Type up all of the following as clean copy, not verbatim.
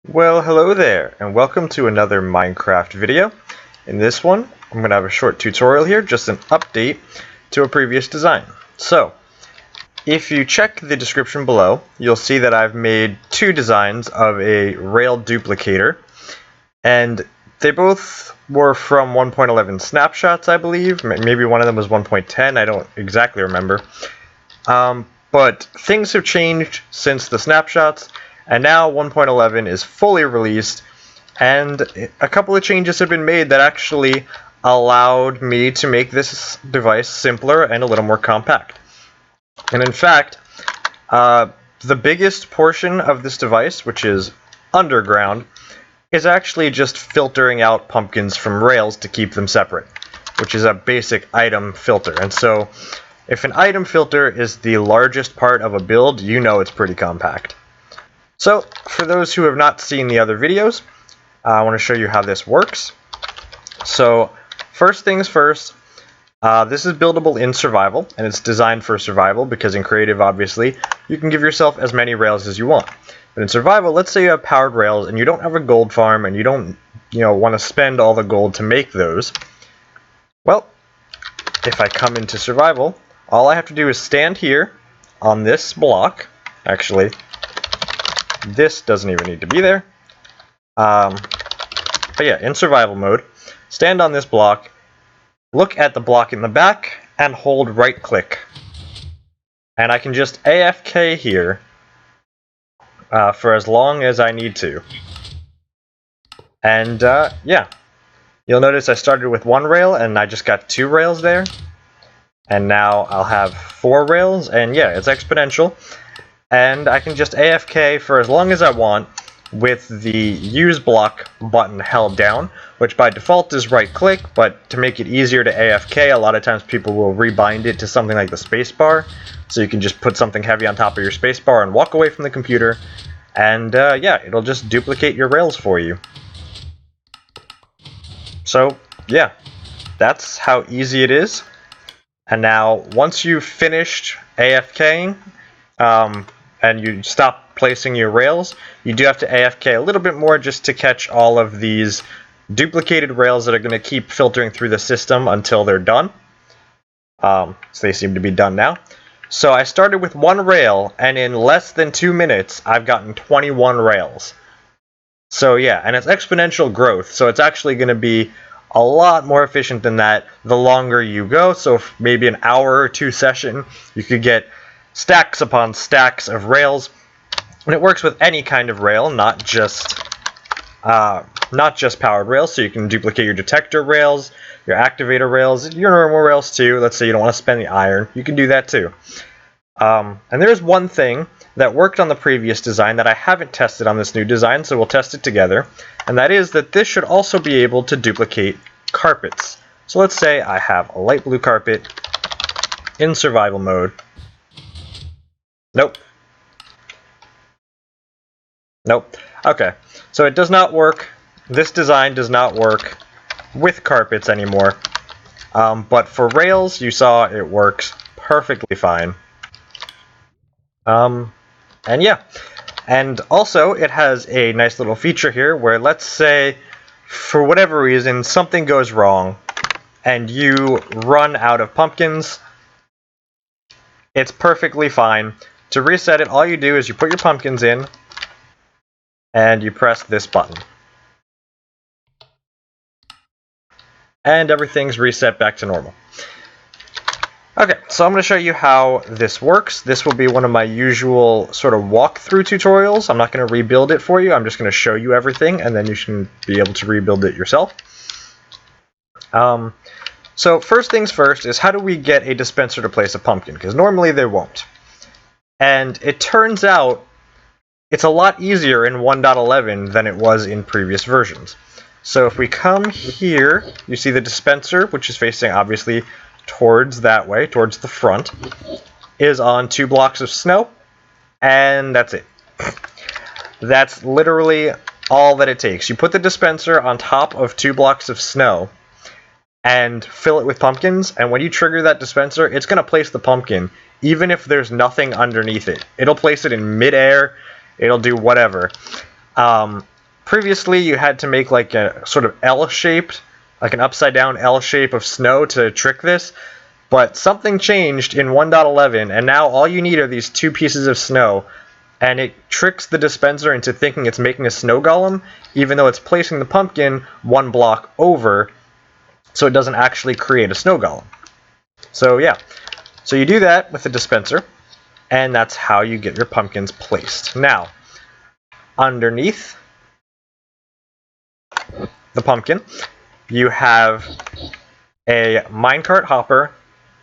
Well, hello there, and welcome to another Minecraft video. In this one, I'm going to have a short tutorial here, just an update to a previous design. So, if you check the description below, you'll see that I've made two designs of a rail duplicator, and they both were from 1.11 snapshots, I believe. Maybe one of them was 1.10, I don't exactly remember. But things have changed since the snapshots, and now 1.11 is fully released, and a couple of changes have been made that actually allowed me to make this device simpler and a little more compact. And in fact, the biggest portion of this device, which is underground, is actually just filtering out pumpkins from rails to keep them separate, which is a basic item filter. And so, if an item filter is the largest part of a build, you know it's pretty compact. So, for those who have not seen the other videos, I want to show you how this works. So, first things first, this is buildable in survival, and it's designed for survival because in creative, obviously, you can give yourself as many rails as you want. But in survival, let's say you have powered rails and you don't have a gold farm and you don't, want to spend all the gold to make those. Well, if I come into survival, all I have to do is stand here on this block. Actually, this doesn't even need to be there. But yeah, in survival mode, stand on this block, look at the block in the back, and hold right click. And I can just AFK here for as long as I need to. And yeah, you'll notice I started with one rail and I just got 2 rails there. And now I'll have 4 rails, and yeah, it's exponential. And I can just AFK for as long as I want with the use block button held down, which by default is right click, but to make it easier to AFK, a lot of times people will rebind it to something like the spacebar, so you can just put something heavy on top of your spacebar and walk away from the computer, and yeah, it'll just duplicate your rails for you. So yeah, that's how easy it is. And now, once you've finished AFKing, and you stop placing your rails, you do have to AFK a little bit more just to catch all of these duplicated rails that are going to keep filtering through the system until they're done. So they seem to be done now. So I started with 1 rail, and in less than 2 minutes, I've gotten 21 rails. So yeah, and it's exponential growth, so it's actually going to be a lot more efficient than that the longer you go. So if maybe an hour or 2 session, you could get stacks upon stacks of rails, and it works with any kind of rail, not just powered rails. So you can duplicate your detector rails, your activator rails, your normal rails too. Let's say you don't want to spend the iron, you can do that too. And there's one thing that worked on the previous design that I haven't tested on this new design, so we'll test it together, and that is that this should also be able to duplicate carpets. So let's say I have a light blue carpet in survival mode. Nope. Okay, so it does not work. This design does not work with carpets anymore. But for rails, you saw it works perfectly fine. And yeah. And also, it has a nice little feature here where, let's say, for whatever reason, something goes wrong and you run out of pumpkins. It's perfectly fine. To reset it, all you do is you put your pumpkins in, and you press this button. And everything's reset back to normal. Okay, so I'm going to show you how this works. This will be one of my usual sort of walkthrough tutorials. I'm not going to rebuild it for you, I'm just going to show you everything, and then you should be able to rebuild it yourself. So first things first is, how do we get a dispenser to place a pumpkin? Because normally they won't. And it turns out it's a lot easier in 1.11 than it was in previous versions. So if we come here, you see the dispenser, which is facing obviously towards that way, towards the front, is on 2 blocks of snow, and that's it. That's literally all that it takes. You put the dispenser on top of 2 blocks of snow and fill it with pumpkins, and when you trigger that dispenser, it's going to place the pumpkin even if there's nothing underneath it. It'll place it in midair, it'll do whatever. previously you had to make like a sort of L-shaped, like an upside down L shape of snow to trick this, but something changed in 1.11, and now all you need are these 2 pieces of snow, and it tricks the dispenser into thinking it's making a snow golem, even though it's placing the pumpkin 1 block over, so it doesn't actually create a snow golem. So yeah, so you do that with the dispenser, and that's how you get your pumpkins placed. Now, underneath the pumpkin, you have a minecart hopper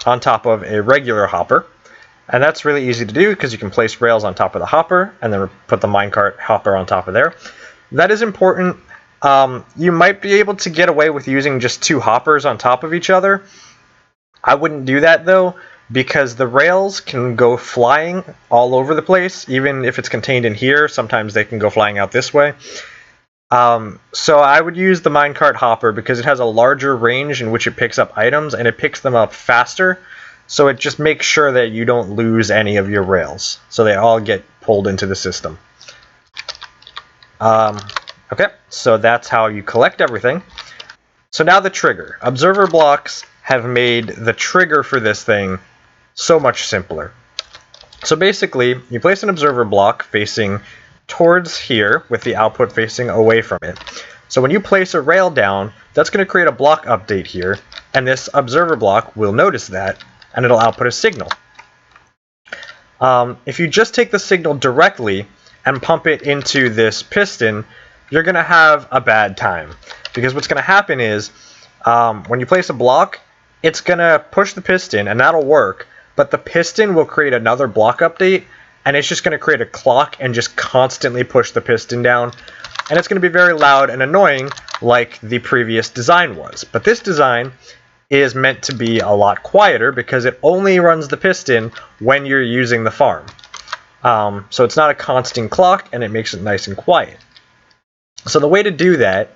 on top of a regular hopper, and that's really easy to do because you can place rails on top of the hopper and then put the minecart hopper on top of there. That is important. You might be able to get away with using just 2 hoppers on top of each other. I wouldn't do that though, because the rails can go flying all over the place. Even if it's contained in here, sometimes they can go flying out this way. So I would use the minecart hopper because it has a larger range in which it picks up items, and it picks them up faster, so it just makes sure that you don't lose any of your rails, so they all get pulled into the system. Okay, so that's how you collect everything. So now the trigger. Observer blocks have made the trigger for this thing so much simpler. So basically, you place an observer block facing towards here with the output facing away from it. So when you place a rail down, that's going to create a block update here, and this observer block will notice that, and it'll output a signal. If you just take the signal directly and pump it into this piston, you're going to have a bad time, because what's going to happen is when you place a block, it's going to push the piston, and that'll work, but the piston will create another block update, and it's just going to create a clock and just constantly push the piston down. And it's going to be very loud and annoying like the previous design was. But this design is meant to be a lot quieter because it only runs the piston when you're using the farm. So it's not a constant clock, and it makes it nice and quiet. So the way to do that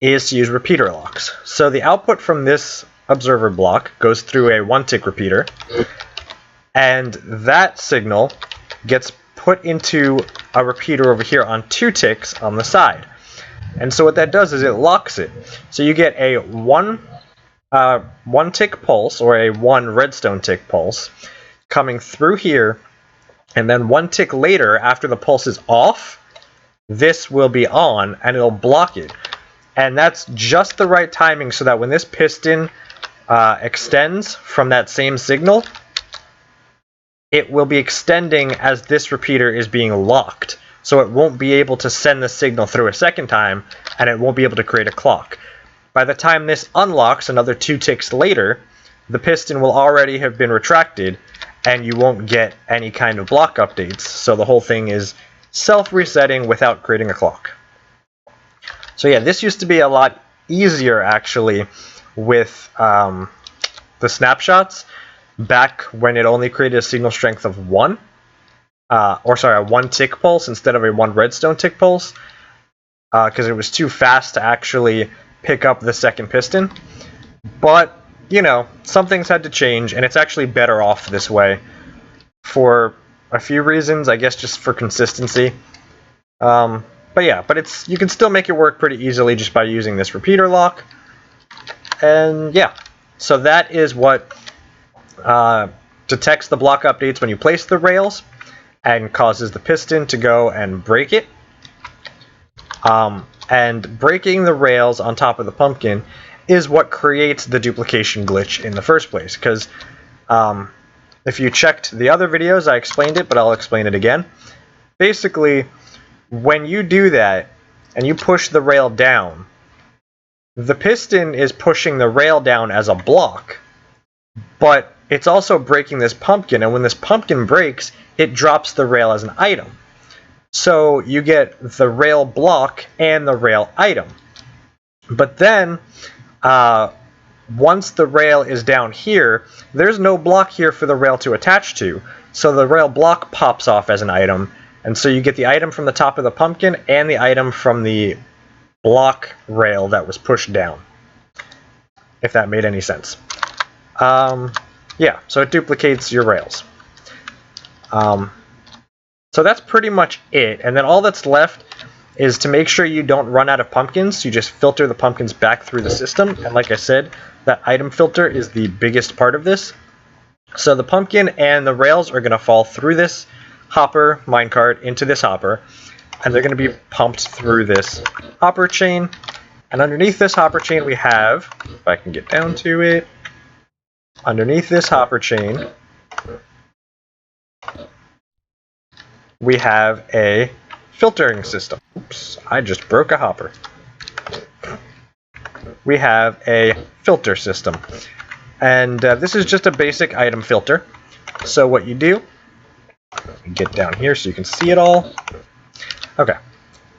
is to use repeater locks. So the output from this observer block goes through a 1-tick repeater, and that signal gets put into a repeater over here on 2 ticks on the side. And so what that does is it locks it. So you get a 1 tick pulse, or a 1 redstone tick pulse, coming through here, and then 1 tick later, after the pulse is off, this will be on, and it'll block it. And that's just the right timing so that when this piston extends from that same signal, it will be extending as this repeater is being locked. So it won't be able to send the signal through a second time, and it won't be able to create a clock. By the time this unlocks another 2 ticks later, the piston will already have been retracted, and you won't get any kind of block updates. So the whole thing is self-resetting without creating a clock. So yeah, this used to be a lot easier actually with the snapshots, back when it only created a signal strength of 1, a 1 tick pulse instead of a 1 redstone tick pulse, because it was too fast to actually pick up the second piston. But, you know, some things had to change, and it's actually better off this way for a few reasons, I guess just for consistency. But yeah, you can still make it work pretty easily just by using this repeater lock. And yeah, so that is what detects the block updates when you place the rails and causes the piston to go and break it. And breaking the rails on top of the pumpkin is what creates the duplication glitch in the first place. Because if you checked the other videos, I explained it, but I'll explain it again. Basically, when you do that and you push the rail down, the piston is pushing the rail down as a block, but it's also breaking this pumpkin, and when this pumpkin breaks, it drops the rail as an item. So you get the rail block and the rail item. But then, once the rail is down here, there's no block here for the rail to attach to, so the rail block pops off as an item, and so you get the item from the top of the pumpkin and the item from the block rail that was pushed down, if that made any sense. Yeah, so it duplicates your rails. So that's pretty much it, and then all that's left is to make sure you don't run out of pumpkins. You just filter the pumpkins back through the system, and like I said, that item filter is the biggest part of this. So the pumpkin and the rails are going to fall through this hopper minecart into this hopper, and they're going to be pumped through this hopper chain. And underneath this hopper chain we have, if I can get down to it, underneath this hopper chain we have a filtering system. Oops, I just broke a hopper. We have a filter system. And this is just a basic item filter. So what you do, get down here so you can see it all. Okay,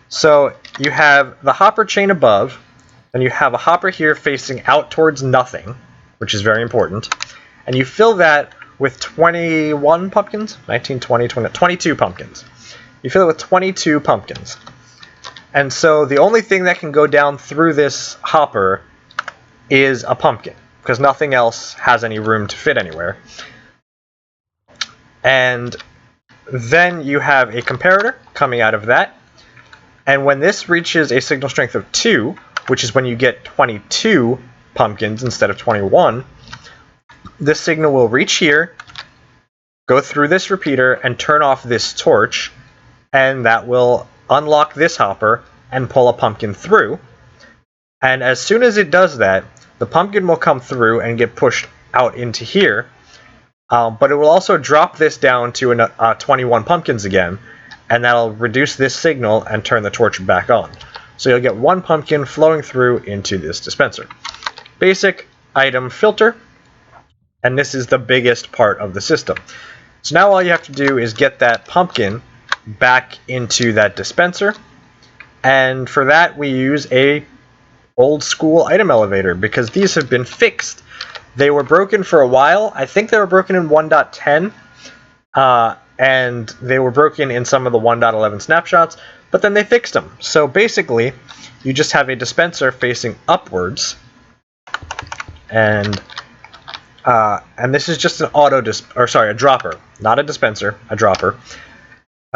so you have the hopper chain above, and you have a hopper here facing out towards nothing, which is very important. And you fill that with 21 pumpkins, 19, 20, 22 pumpkins. You fill it with 22 pumpkins. And so the only thing that can go down through this hopper is a pumpkin, because nothing else has any room to fit anywhere. And then you have a comparator coming out of that. And when this reaches a signal strength of 2, which is when you get 22 pumpkins instead of 21, this signal will reach here, go through this repeater, and turn off this torch, and that will unlock this hopper and pull a pumpkin through. And as soon as it does that, the pumpkin will come through and get pushed out into here, but it will also drop this down to 21 pumpkins again, and that'll reduce this signal and turn the torch back on. So you'll get one pumpkin flowing through into this dispenser. Basic item filter, and this is the biggest part of the system. So now all you have to do is get that pumpkin back into that dispenser, and for that we use a old school item elevator, because these have been fixed. They were broken for a while. I think they were broken in 1.10, and they were broken in some of the 1.11 snapshots, but then they fixed them. So basically, you just have a dispenser facing upwards, and this is just an a dropper, not a dispenser, a dropper.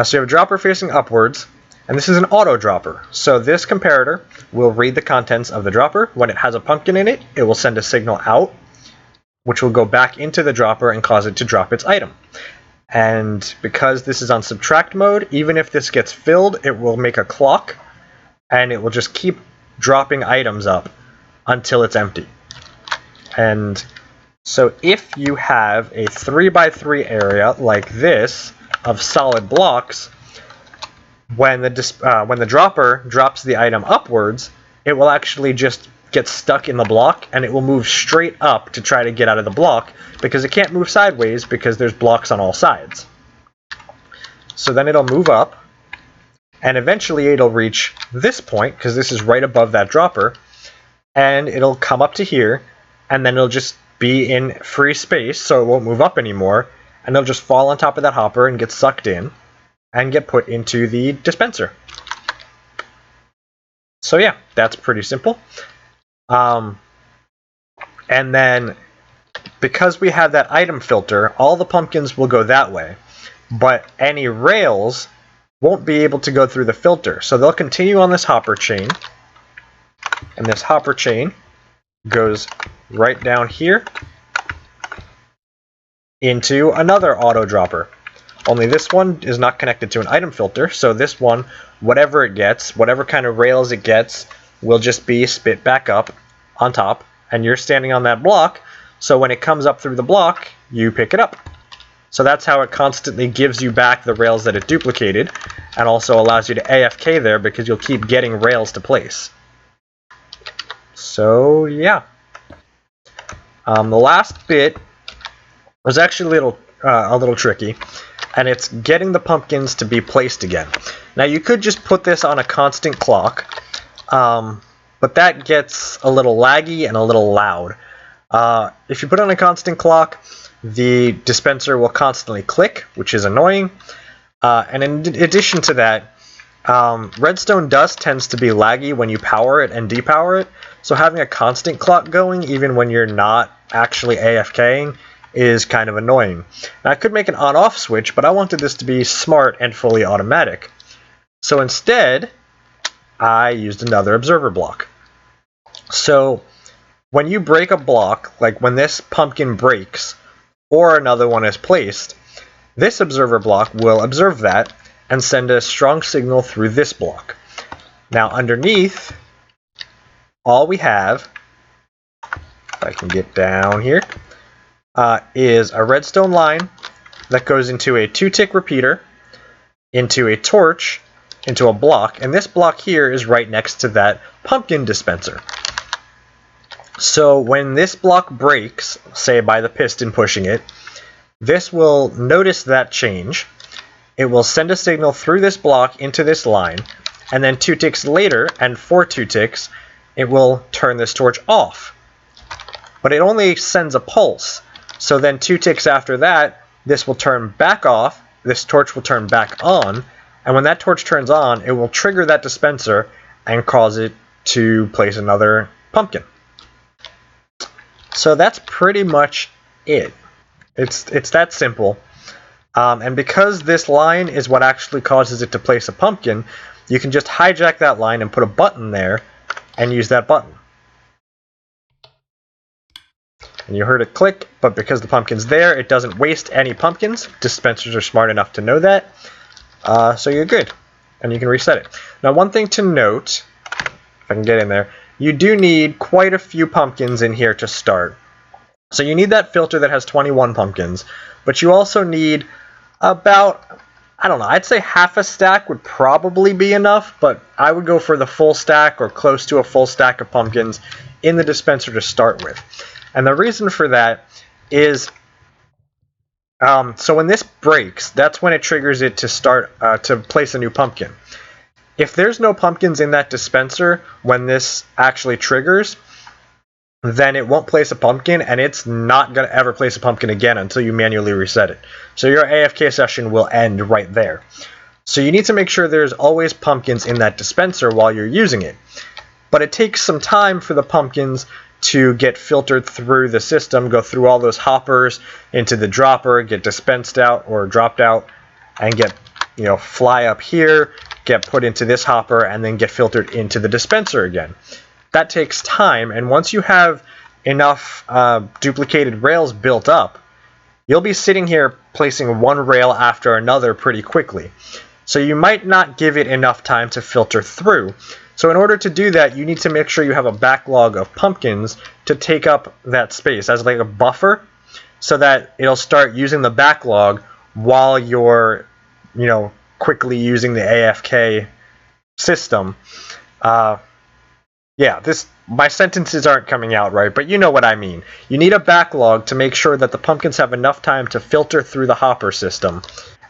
So you have a dropper facing upwards, and this is an auto dropper. So this comparator will read the contents of the dropper. When it has a pumpkin in it, it will send a signal out, which will go back into the dropper and cause it to drop its item. And because this is on subtract mode, even if this gets filled, it will make a clock, and it will just keep dropping items up until it's empty. And so if you have a 3x3 area like this of solid blocks, when the dropper drops the item upwards, it will actually just get stuck in the block, and it will move straight up to try to get out of the block, because it can't move sideways because there's blocks on all sides. So then it'll move up, and eventually it'll reach this point, because this is right above that dropper, and it'll come up to here, and then it'll just be in free space, so it won't move up anymore, and it'll just fall on top of that hopper and get sucked in and get put into the dispenser. So yeah, that's pretty simple. And then because we have that item filter, all the pumpkins will go that way, but any rails won't be able to go through the filter. So they'll continue on this hopper chain, and this hopper chain goes right down here into another auto dropper. Only this one is not connected to an item filter, so this one, whatever it gets, whatever kind of rails it gets, will just be spit back up on top, and you're standing on that block, so when it comes up through the block, you pick it up. So that's how it constantly gives you back the rails that it duplicated, and also allows you to AFK there, because you'll keep getting rails to place. So yeah. The last bit was actually a little tricky, and it's getting the pumpkins to be placed again. Now you could just put this on a constant clock, but that gets a little laggy and a little loud. If you put on a constant clock, the dispenser will constantly click, which is annoying. And in addition to that, redstone dust tends to be laggy when you power it and depower it, so having a constant clock going, even when you're not actually AFKing, is kind of annoying. Now, I could make an on-off switch, but I wanted this to be smart and fully automatic. So instead, I used another observer block. So when you break a block, like when this pumpkin breaks or another one is placed, this observer block will observe that and send a strong signal through this block. Now underneath, all we have, if I can get down here, is a redstone line that goes into a 2-tick repeater, into a torch, into a block, and this block here is right next to that pumpkin dispenser. So when this block breaks, say by the piston pushing it, this will notice that change. It will send a signal through this block into this line, and then 2 ticks later, and for 2 ticks, it will turn this torch off. But it only sends a pulse, so then 2 ticks after that, this will turn back off, this torch will turn back on, and when that torch turns on, it will trigger that dispenser and cause it to place another pumpkin. So that's pretty much it. It's that simple. And because this line is what actually causes it to place a pumpkin, you can just hijack that line and put a button there and use that button. And you heard it click, but because the pumpkin's there, it doesn't waste any pumpkins. Dispensers are smart enough to know that. So you're good, and you can reset it. Now, one thing to note, if I can get in there, you do need quite a few pumpkins in here to start. So you need that filter that has 21 pumpkins, but you also need about, I don't know, I'd say half a stack would probably be enough, but I would go for the full stack or close to a full stack of pumpkins in the dispenser to start with. And the reason for that is, so when this breaks, that's when it triggers it to start to place a new pumpkin. If there's no pumpkins in that dispenser when this actually triggers, then it won't place a pumpkin, and it's not going to ever place a pumpkin again until you manually reset it. So your AFK session will end right there. So you need to make sure there's always pumpkins in that dispenser while you're using it. But it takes some time for the pumpkins to get filtered through the system, go through all those hoppers into the dropper, get dispensed out or dropped out, and get, fly up here, get put into this hopper, and then get filtered into the dispenser again. That takes time, and once you have enough duplicated rails built up, you'll be sitting here placing one rail after another pretty quickly. So you might not give it enough time to filter through. So in order to do that, you need to make sure you have a backlog of pumpkins to take up that space as like a buffer, so that it'll start using the backlog while you're, quickly using the AFK system. My sentences aren't coming out right, but you know what I mean. You need a backlog to make sure that the pumpkins have enough time to filter through the hopper system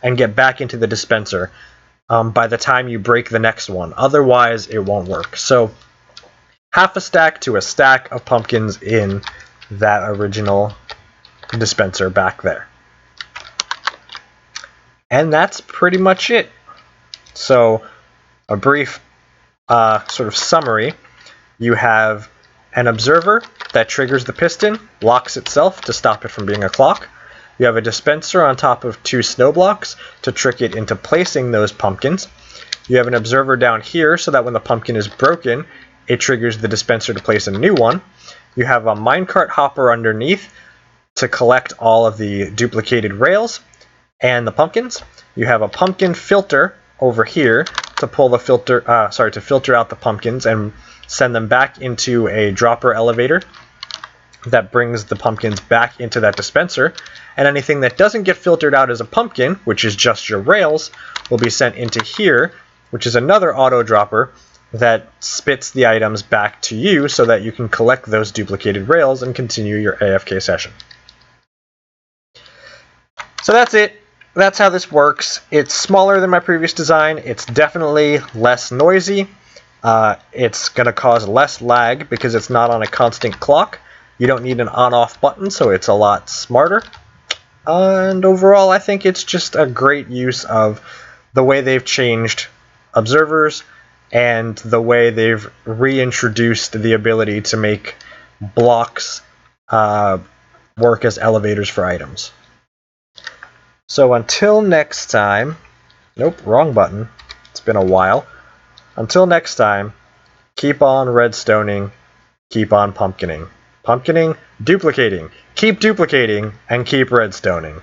and get back into the dispenser by the time you break the next one. Otherwise, it won't work. So, half a stack to a stack of pumpkins in that original dispenser back there. And that's pretty much it. So, a brief sort of summary. You have an observer that triggers the piston, locks itself to stop it from being a clock. You have a dispenser on top of 2 snow blocks to trick it into placing those pumpkins. You have an observer down here so that when the pumpkin is broken, it triggers the dispenser to place a new one. You have a minecart hopper underneath to collect all of the duplicated rails and the pumpkins. You have a pumpkin filter over here to pull the filter, to filter out the pumpkins and send them back into a dropper elevator that brings the pumpkins back into that dispenser. And anything that doesn't get filtered out as a pumpkin, which is just your rails, will be sent into here, which is another auto dropper that spits the items back to you so that you can collect those duplicated rails and continue your AFK session. So that's it. That's how this works. It's smaller than my previous design. It's definitely less noisy. It's going to cause less lag because it's not on a constant clock. You don't need an on-off button, so it's a lot smarter. And overall, I think it's just a great use of the way they've changed observers and the way they've reintroduced the ability to make blocks work as elevators for items. So until next time, nope, wrong button. It's been a while. Until next time, keep on redstoning, keep on pumpkining, duplicating, keep duplicating, and keep redstoning.